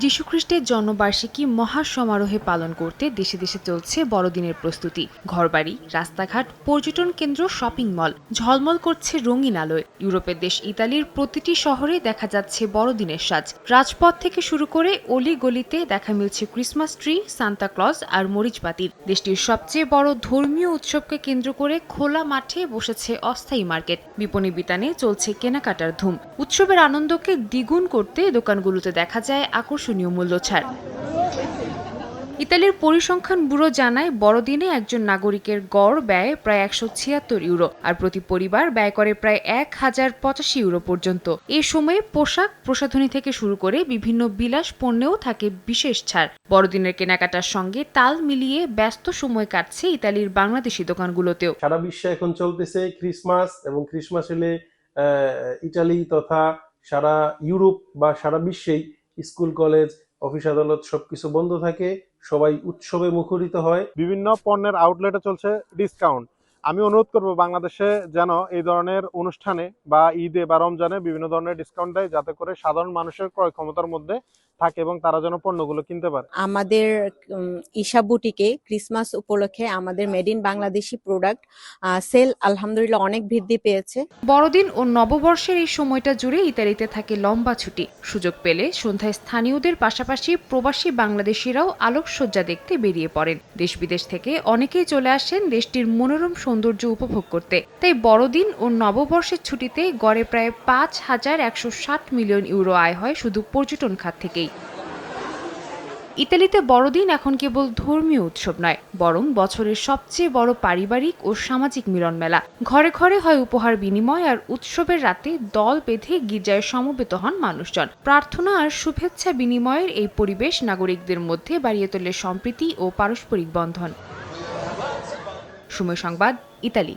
যীশুখ্রিস্টের জন্মবার্ষিকী মহাসমারোহে পালন করতে দেশে দেশে চলছে বড়দিনের প্রস্তুতি। ঘরবাড়ি, রাস্তাঘাট, পর্যটন কেন্দ্র, শপিং মল ঝলমল করছে রঙিন আলোয়। ইউরোপের দেশ ইতালির প্রতিটি শহরে দেখা যাচ্ছে বড়দিনের সাজ। রাজপথ থেকে শুরু করে অলি গলিতে দেখা মিলছে ক্রিসমাস ট্রি, সান্তা ক্লজ আর মরিচবাতির। দেশটির সবচেয়ে বড় ধর্মীয় উৎসবকে কেন্দ্র করে খোলা মাঠে বসেছে অস্থায়ী মার্কেট। বিপণী বিতানে চলছে কেনাকাটার ধুম। উৎসবের আনন্দকে দ্বিগুণ করতে দোকানগুলোতে দেখা যায় আকর্ষণীয় মূল্য ছাড়। ইতালির পরিসংখ্যান ব্যুরো জানায়, বড়দিনে একজন নাগরিকের গড় ব্যয় প্রায় 176 ইউরো, আর প্রতি পরিবার ব্যয় করে প্রায় 1085 ইউরো পর্যন্ত। এই সময়ে পোশাক, প্রসাধনী থেকে শুরু করে বিভিন্ন বিলাস পণ্যেও থাকে বিশেষ ছাড়। বড়দিনের কেনাকাটার সঙ্গে তাল মিলিয়ে ব্যস্ত সময় কাটছে ইতালির বাংলাদেশি দোকানগুলোতেও। সারা বিশ্বে এখন চলতেছে ক্রিসমাস, এবং ক্রিসমাস এলে ইটালি তথা সারা ইউরোপ বা সারা বিশ্বেই স্কুল, কলেজ, অফিস, আদালত সবকিছু বন্ধ থাকে, সবাই উৎসবে মুখরিত হয়। বিভিন্ন পণ্যের আউটলেটে চলছে ডিসকাউন্ট। আমি অনুরোধ করব বাংলাদেশে যেন এই ধরনের অনুষ্ঠানে বা ঈদে বা রমজানে বিভিন্ন ধরনের ডিসকাউন্ট দেয়, যাতে করে সাধারণ মানুষের ক্রয় ক্ষমতার মধ্যে থাকে এবং তারা যেন পণ্যগুলো কিনতে পারে। আমাদের ঈশা বুটিকে ক্রিসমাস উপলক্ষে আমাদের made in Bangladeshi product sale আলহামদুলিল্লাহ অনেক বৃদ্ধি পেয়েছে। বড়দিন ও নববর্ষের এই সময়টা জুড়ে ইতালিতে থাকে লম্বা ছুটি। সুযোগ পেলে সন্ধ্যায় স্থানীয়দের পাশাপাশি প্রবাসী বাংলাদেশিরাও আলোকসজ্জা দেখতে বেরিয়ে পড়েন। দেশ বিদেশ থেকে অনেকেই চলে আসেন দেশটির মনোরম সৌন্দর্য উপভোগ করতে। তাই বড়দিন ও নববর্ষের ছুটিতে গড়ে প্রায় 5,160 মিলিয়ন ইউরো আয় হয় শুধু পর্যটন খাত থেকেই। ইতালিতে বড়দিন এখন কেবল ধর্মীয় উৎসব নয়, বরং বছরের সবচেয়ে বড় পারিবারিক ও সামাজিক মিলন মেলা। ঘরে ঘরে হয় উপহার বিনিময়, আর উৎসবের রাতে দল বেঁধে গির্জায় সমবেত হন মানুষজন। প্রার্থনা আর শুভেচ্ছা বিনিময়ের এই পরিবেশ নাগরিকদের মধ্যে বাড়িয়ে তোলে সম্প্রীতি ও পারস্পরিক বন্ধন। সময় সংবাদ, ইতালি।